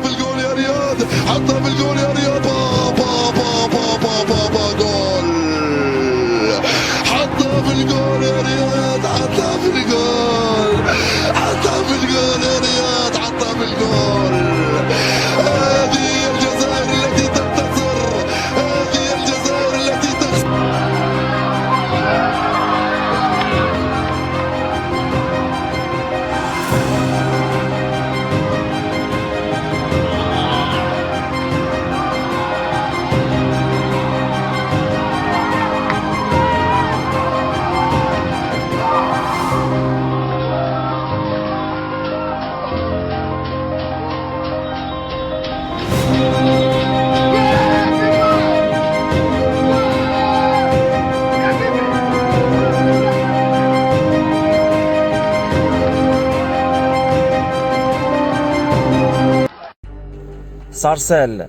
بالجول يا رياض، حطها بالجول يا رياض، با با با با با با با جول، حطها بالجول يا رياض، حطها بالجول، حطها بالجول يا رياض، حطها بالجول. هذه الجزائر التي تنتصر، هذه الجزائر التي تنتصر. صرصال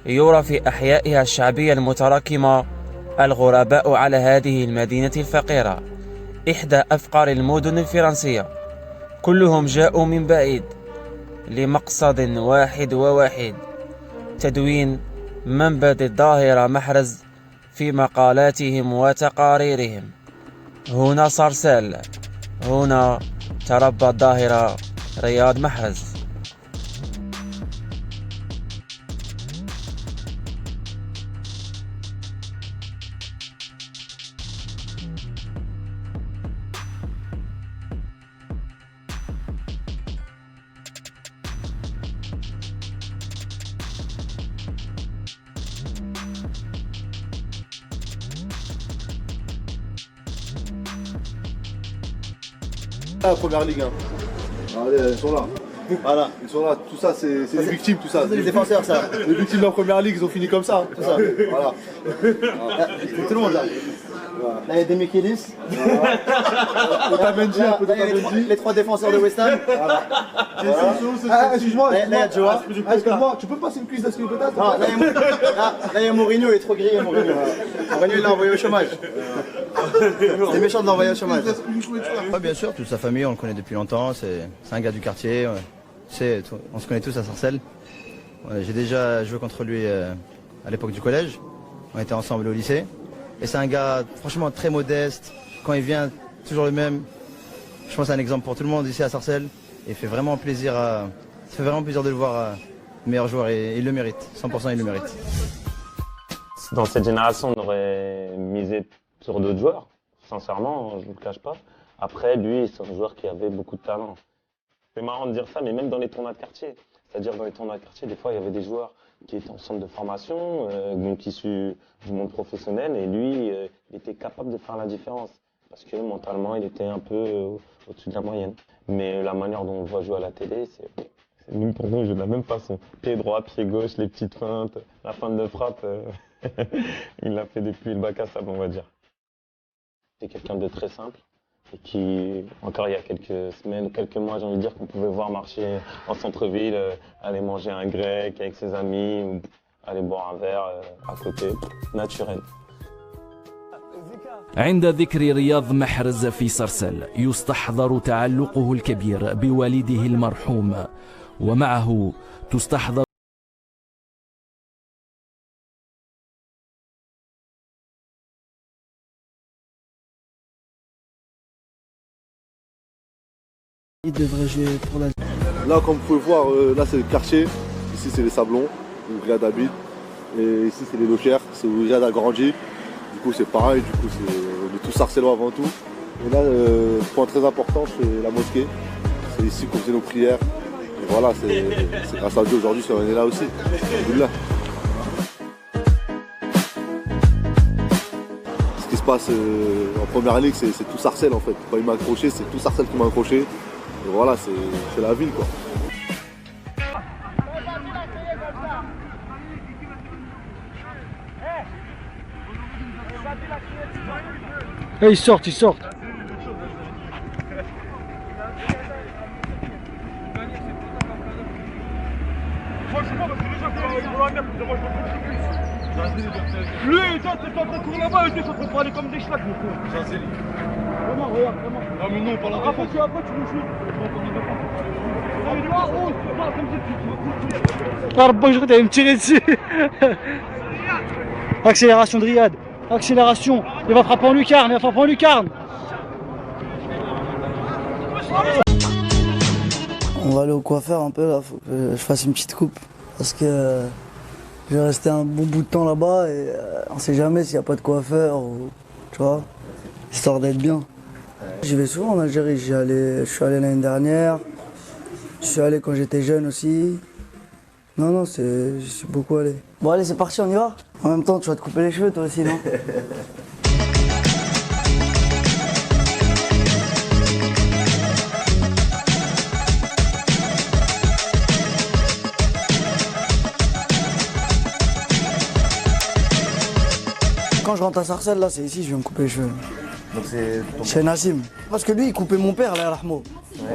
يرى في أحيائها الشعبية المتراكمة الغرباء على هذه المدينة الفقيرة، إحدى أفقر المدن الفرنسية. كلهم جاءوا من بعيد لمقصد واحد تدوين منبذ الظاهرة محرز في مقالاتهم وتقاريرهم. هنا صرصال، هنا تربى الظاهرة رياض محرز. La première ligue. Hein. Allez, ils sont là. Voilà, ils sont là. Tout ça, c'est les victimes, tout ça. C'est les défenseurs, ça. Les victimes de la première ligue, ils ont fini comme ça. Tout ça. Voilà. C'est tout le monde là. Voilà. Là, il y a des Mikilis. Otamendi, un peu d'Otamendi. Les trois défenseurs de West Ham. Voilà. Excuse-moi, là, il y a Joa. excuse-moi, tu peux passer une cuisse d'assaut peut-être? Non, là, il y a Mourinho, il est trop grillé, Mourinho. Mourinho, il l'a envoyé au chômage. C'est méchant de l'envoyer au chômage. Ouais, bien sûr, toute sa famille, on le connaît depuis longtemps, c'est un gars du quartier, on se connaît tous à Sarcelles. J'ai déjà joué contre lui à l'époque du collège, on était ensemble au lycée. Et c'est un gars franchement très modeste, quand il vient, toujours le même. Je pense que c'est un exemple pour tout le monde ici à Sarcelles. Et il fait vraiment plaisir, ça fait vraiment plaisir de le voir meilleur joueur et il le mérite, 100% il le mérite. Dans cette génération, on aurait misé sur d'autres joueurs, sincèrement, je ne vous le cache pas. Après, lui, c'est un joueur qui avait beaucoup de talent. C'est marrant de dire ça, mais même dans les tournois de quartier. C'est-à-dire dans les tournois de quartier, des fois, il y avait des joueurs qui étaient en centre de formation, donc issus du monde professionnel, et lui, il était capable de faire la différence. Parce que mentalement, il était un peu au-dessus de la moyenne. Mais la manière dont on le voit jouer à la télé, c'est même pour nous, il joue de la même façon. Pied droit, pied gauche, les petites feintes, la feinte de frappe, il l'a fait depuis le bac à sable, on va dire. C'est quelqu'un de très simple et qui, encore il y a quelques semaines, quelques mois, j'ai envie de dire qu'on pouvait voir marcher en centre-ville, aller manger un grec avec ses amis, ou aller boire un verre à côté, naturel. عند ذكر رياض محرز في صرصال يستحضر تعلقه الكبير بوالده المرحوم، ومعه تستحضر Il devrait jouer pour la... Là, comme vous pouvez voir, là c'est le quartier. Ici c'est les Sablons, où Riyad habite. Et ici c'est les Lochères, c'est où Riyad a grandi. Du coup c'est pareil, du coup on est tous sarcellois avant tout. Et là, point très important, c'est la mosquée. C'est ici qu'on faisait nos prières. Et voilà, c'est grâce à Dieu aujourd'hui si on est là aussi. Alhamdoulilah. Ce qui se passe en première ligue, c'est tout Sarcelles en fait. Quand il m'a accroché, c'est tout Sarcelles qui m'a accroché. Et voilà, c'est la ville quoi. Et ils sortent, ils sortent. Moi je sais pas parce que déjà pour la neuf, moi je Lui, toi, t'es en train de courir là-bas et t'es en train de parler comme des schlacs, mon frère. Vraiment, regarde, vraiment. Non, mais non, pas la défense. Après, tu nous shoots. Ah, bon, je vais me tirer dessus. Accélération de Riyad. Accélération. Il va frapper en lucarne. Il va frapper en lucarne. On va aller au coiffeur un peu là. Faut que je fasse une petite coupe. Parce que je vais rester un bon bout de temps là-bas et on sait jamais s'il n'y a pas de coiffeur ou. Tu vois. Histoire d'être bien. J'y vais souvent en Algérie. Je suis allé l'année dernière. Je suis allé quand j'étais jeune aussi. Non, je suis beaucoup allé. Bon allez, c'est parti, on y va. En même temps, tu vas te couper les cheveux toi aussi, non? Quand je rentre à Sarcelles, là, c'est ici, je vais me couper les cheveux. Donc c'est Chez Nassim. Parce que lui, il coupait mon père, là, à Rahmo.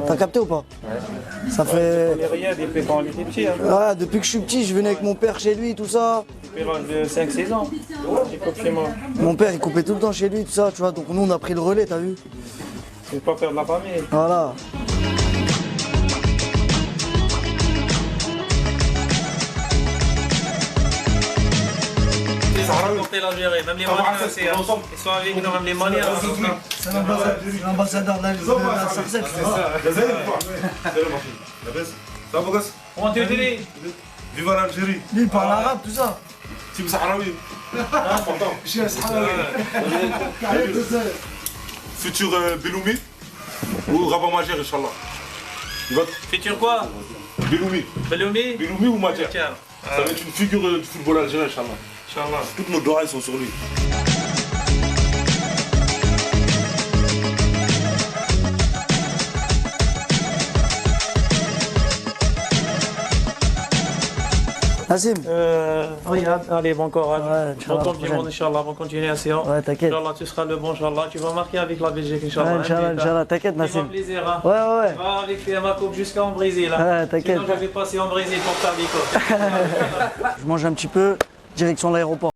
T'as capté ou pas? Ça fait. Riyad, il fait quand il était petit. Hein. Ouais, depuis que je suis petit, je venais avec mon père chez lui, tout ça. Il de 5-6 ans. Il coupe chez moi. Mon père, il coupait tout le temps chez lui, tout ça, tu vois. Donc nous, on a pris le relais, t'as vu? Je vais pas faire de la famille. Voilà. l'Algérie, même les Maliens aussi. Ils sont avec nous, même les Maliens. C'est l'ambassadeur de la Sarcelles, c'est ça. 1, 2, 3. Viva l'Algérie. Lui, il parle arabe, tout ça. Tu me sahraoui. Je suis un sahraoui. Futur Beloumi ou Rabat Majer, Inch'Allah. Futur quoi? Beloumi. Beloumi? Beloumi ou Majer. Ça va être une figure du football algérien, Inch'Allah. Inch'Allah. Toutes nos doigts sont sur lui. Nassim. Regarde, allez, bon courage. Ouais, Bon temps du monde, Inch'Allah, bonne continuation. Ouais, t'inquiète. Inch'Allah, tu seras le bon, Inch'Allah. Tu vas marquer avec la Belgique, Inch'Allah. Ouais, Inch'Allah, t'inquiète, Nassim. Plaisir, hein. Ouais. Tu vas avec ma coupe jusqu'en Brésil. Hein. Ouais, t'inquiète. Sinon, j'avais passé en Brésil pour faire des coupes. Je mange un petit peu, direction de l'aéroport.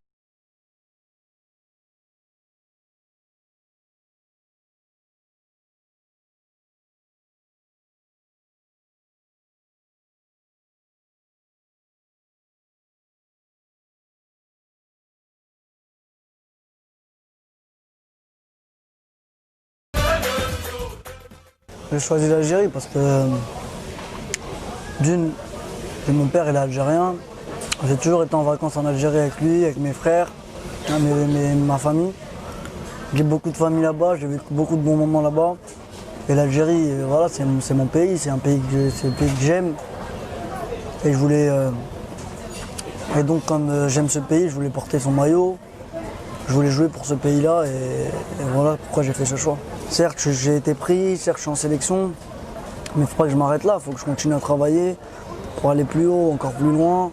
J'ai choisi l'Algérie parce que d'une, mon père il est algérien. J'ai toujours été en vacances en Algérie avec lui, avec mes frères, ma famille. J'ai beaucoup de famille là-bas, j'ai vécu beaucoup de bons moments là-bas. Et l'Algérie, voilà, c'est mon pays, c'est un pays que j'aime. Et je voulais. Et donc comme j'aime ce pays, je voulais porter son maillot. Je voulais jouer pour ce pays-là et voilà pourquoi j'ai fait ce choix. Certes, j'ai été pris, certes, je suis en sélection, mais il ne faut pas que je m'arrête là, il faut que je continue à travailler pour aller plus haut, encore plus loin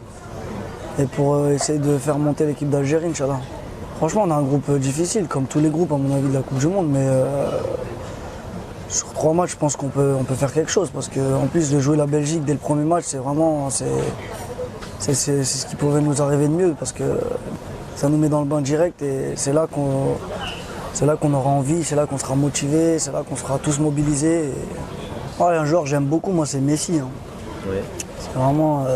et pour essayer de faire monter l'équipe d'Algérie, Inch'Allah. Franchement, on a un groupe difficile, comme tous les groupes, à mon avis, de la Coupe du Monde, mais sur 3 matchs, je pense qu'on peut faire quelque chose parce qu'en plus de jouer la Belgique dès le premier match, c'est vraiment c'est ce qui pouvait nous arriver de mieux parce que ça nous met dans le bain direct et c'est là qu'on aura envie, c'est là qu'on sera motivé, c'est là qu'on sera tous mobilisés. Et... Ouais, un joueur que j'aime beaucoup, moi, c'est Messi. Hein. Ouais. C'est vraiment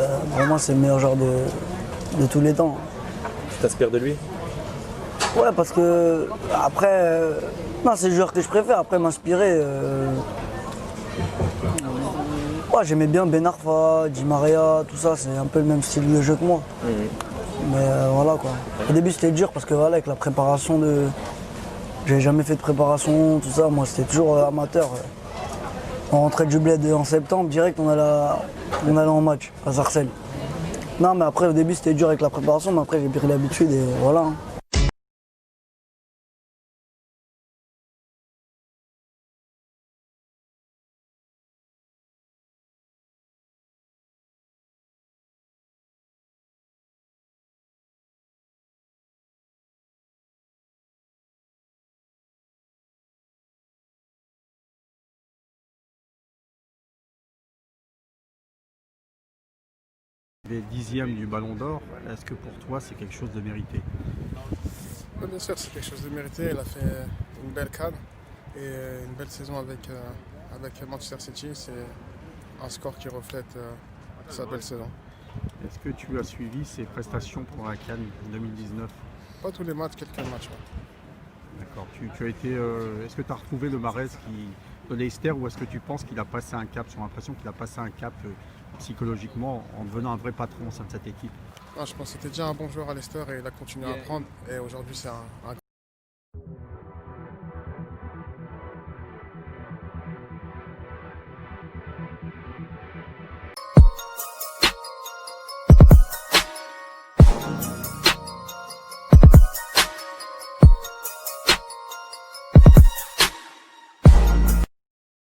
c'est le meilleur joueur de tous les temps. Tu t'inspires de lui? Ouais, parce que après, non, c'est le joueur que je préfère. Après, m'inspirer. Ouais, j'aimais bien Ben Arfa, Di Maria, tout ça. C'est un peu le même style de jeu que moi. Mais voilà quoi. Au début c'était dur parce que voilà avec la préparation j'avais jamais fait de préparation, tout ça, moi c'était toujours amateur. On rentrait du bled en septembre, direct on allait en match à Sarcelles. Non mais après au début c'était dur avec la préparation, mais après j'ai pris l'habitude et voilà. Hein. Les 10e du Ballon d'Or, est-ce que pour toi c'est quelque chose de mérité? Oui, bien sûr, c'est quelque chose de mérité. Elle a fait une belle CAN et une belle saison avec Manchester City. C'est un score qui reflète sa belle saison. Est-ce que tu as suivi ses prestations pour la CAN 2019? Pas tous les matchs, quelques matchs. Ouais. D'accord. Tu as été. Est-ce que tu as retrouvé le Mahrez de Leicester ou est-ce que tu penses qu'il a passé un cap? J'ai l'impression qu'il a passé un cap psychologiquement en devenant un vrai patron au sein de cette équipe. Je pense que c'était déjà un bon joueur à Leicester et il a continué à apprendre. Et aujourd'hui, c'est un